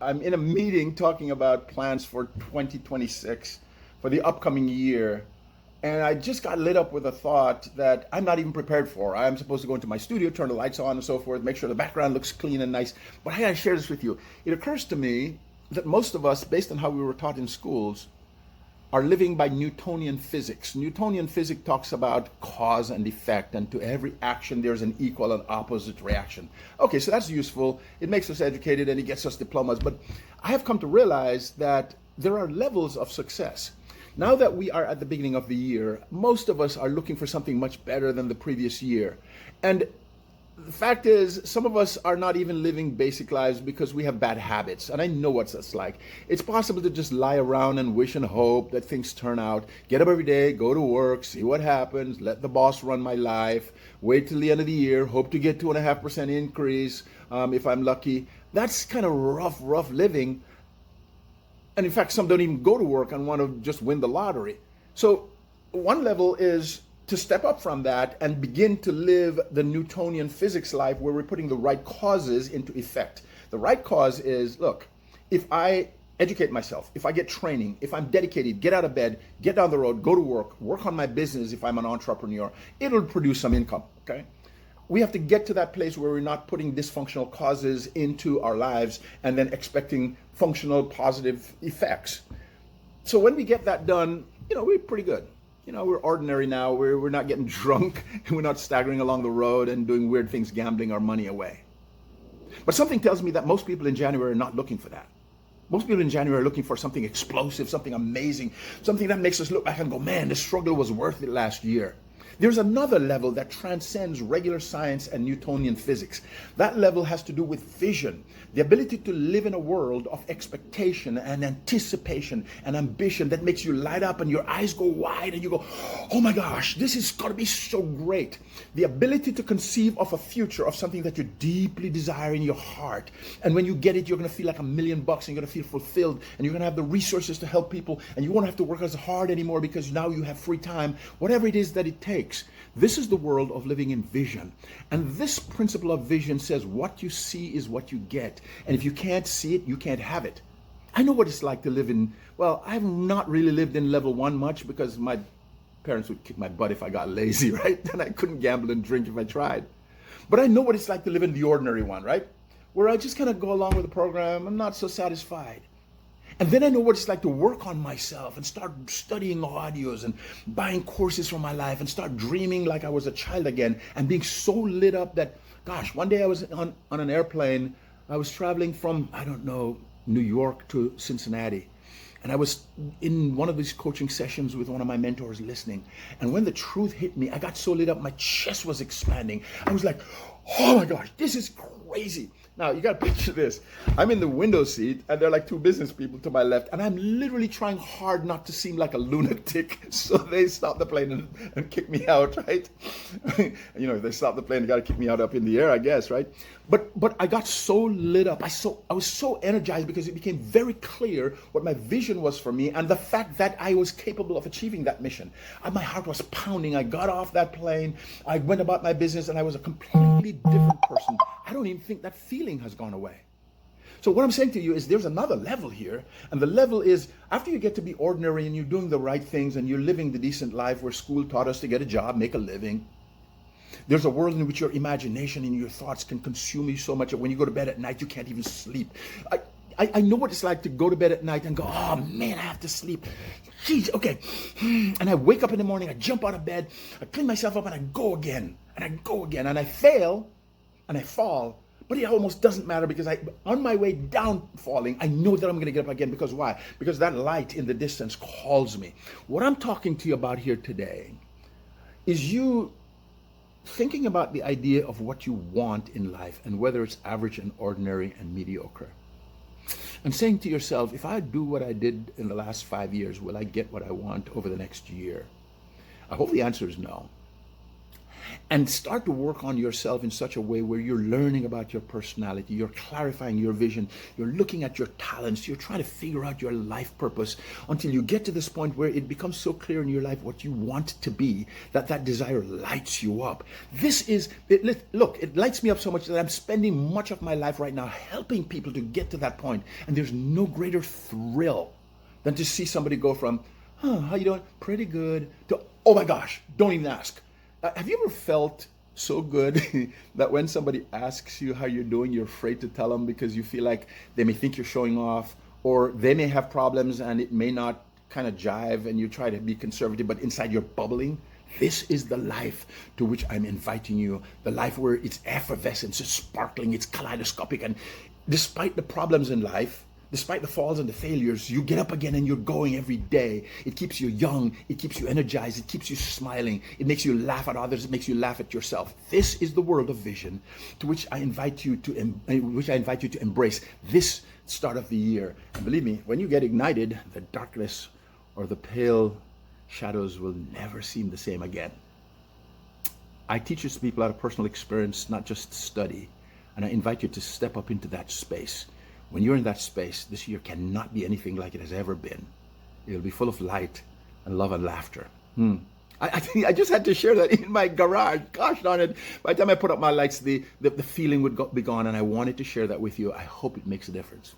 I'm in a meeting talking about plans for 2026 for the upcoming year. And I just got lit up with a thought that I'm not even prepared for. I'm supposed to go into my studio, turn the lights on and so forth, make sure the background looks clean and nice. But I gotta share this with you. It occurs to me that most of us, based on how we were taught in schools, are living by Newtonian physics. Newtonian physics talks about cause and effect, and to every action there's an equal and opposite reaction. Okay, so that's useful. It makes us educated and it gets us diplomas. But I have come to realize that there are levels of success. Now that we are at the beginning of the year, most of us are looking for something much better than the previous year. And the fact is, some of us are not even living basic lives because we have bad habits. And I know what that's like. It's possible to just lie around and wish and hope that things turn out. Get up every day, go to work, see what happens, let the boss run my life, wait till the end of the year, hope to get 2.5% increase if I'm lucky. That's kind of rough living. And in fact, some don't even go to work and want to just win the lottery. So one level is to step up from that and begin to live the Newtonian physics life where we're putting the right causes into effect. The right cause is, look, if I educate myself, if I get training, if I'm dedicated, get out of bed, get down the road, go to work on my business if I'm an entrepreneur, it'll produce some income, okay? We have to get to that place where we're not putting dysfunctional causes into our lives and then expecting functional positive effects. So when we get that done, we're pretty good. We're ordinary now. We're not getting drunk and we're not staggering along the road and doing weird things, gambling our money away. But something tells me that most people in January are not looking for that. Most people in January are looking for something explosive, something amazing, something that makes us look back and go, man, the struggle was worth it last year. There's another level that transcends regular science and Newtonian physics. That level has to do with vision, the ability to live in a world of expectation and anticipation and ambition that makes you light up and your eyes go wide and you go, oh my gosh, this is going to be so great. The ability to conceive of a future of something that you deeply desire in your heart. And when you get it, you're going to feel like $1 million and you're going to feel fulfilled and you're going to have the resources to help people and you won't have to work as hard anymore because now you have free time, whatever it is that it takes. This is the world of living in vision. And this principle of vision says what you see is what you get. And if you can't see it, you can't have it. I know what it's like to live in, well, I've not really lived in level 1 much because my parents would kick my butt if I got lazy, right? And I couldn't gamble and drink if I tried. But I know what it's like to live in the ordinary one, right? Where I just kind of go along with the program. I'm not so satisfied. And then I know what it's like to work on myself and start studying audios and buying courses for my life and start dreaming like I was a child again and being so lit up that, gosh, one day I was on an airplane. I was traveling from, I don't know, New York to Cincinnati. And I was in one of these coaching sessions with one of my mentors listening. And when the truth hit me, I got so lit up, my chest was expanding. I was like, oh my gosh, this is crazy. Now, you got to picture this. I'm in the window seat, and there are like 2 business people to my left, and I'm literally trying hard not to seem like a lunatic, so they stop the plane and kick me out, right? If they stop the plane, they got to kick me out up in the air, I guess, right? But I got so lit up. I was so energized because it became very clear what my vision was for me and the fact that I was capable of achieving that mission. And my heart was pounding. I got off that plane. I went about my business, and I was a completely different person. I don't even think that feeling has gone away. So what I'm saying to you is there's another level here. And the level is after you get to be ordinary and you're doing the right things and you're living the decent life where school taught us to get a job, make a living. There's a world in which your imagination and your thoughts can consume you so much that when you go to bed at night, you can't even sleep. I know what it's like to go to bed at night and go, oh man, I have to sleep. Jeez, okay. And I wake up in the morning, I jump out of bed, I clean myself up and I go again. And I go again. And I fail and I fall. But it almost doesn't matter because on my way down falling, I know that I'm going to get up again. Because why? Because that light in the distance calls me. What I'm talking to you about here today is you thinking about the idea of what you want in life and whether it's average and ordinary and mediocre. And saying to yourself, if I do what I did in the last 5 years, will I get what I want over the next year? I hope the answer is no. and start to work on yourself in such a way where you're learning about your personality, you're clarifying your vision, you're looking at your talents, you're trying to figure out your life purpose until you get to this point where it becomes so clear in your life what you want to be that that desire lights you up. Look, it lights me up so much that I'm spending much of my life right now helping people to get to that point. And there's no greater thrill than to see somebody go from, how you doing? Pretty good, to, oh my gosh, don't even ask. Have you ever felt so good that when somebody asks you how you're doing, you're afraid to tell them because you feel like they may think you're showing off, or they may have problems and it may not kind of jive, and you try to be conservative, but inside you're bubbling? This is the life to which I'm inviting you. The life where it's effervescent, it's sparkling, it's kaleidoscopic, and despite the problems in life, despite the falls and the failures, you get up again and you're going every day. It keeps you young, it keeps you energized, it keeps you smiling, it makes you laugh at others, it makes you laugh at yourself. This is the world of vision to which I invite you to embrace this start of the year. And believe me, when you get ignited, the darkness or the pale shadows will never seem the same again. I teach this to people out of personal experience, not just study, and I invite you to step up into that space. When you're in that space, this year cannot be anything like it has ever been. It'll be full of light and love and laughter. I think I just had to share that in my garage. Gosh darn it. By the time I put up my lights, the feeling would be gone, and I wanted to share that with you. I hope it makes a difference.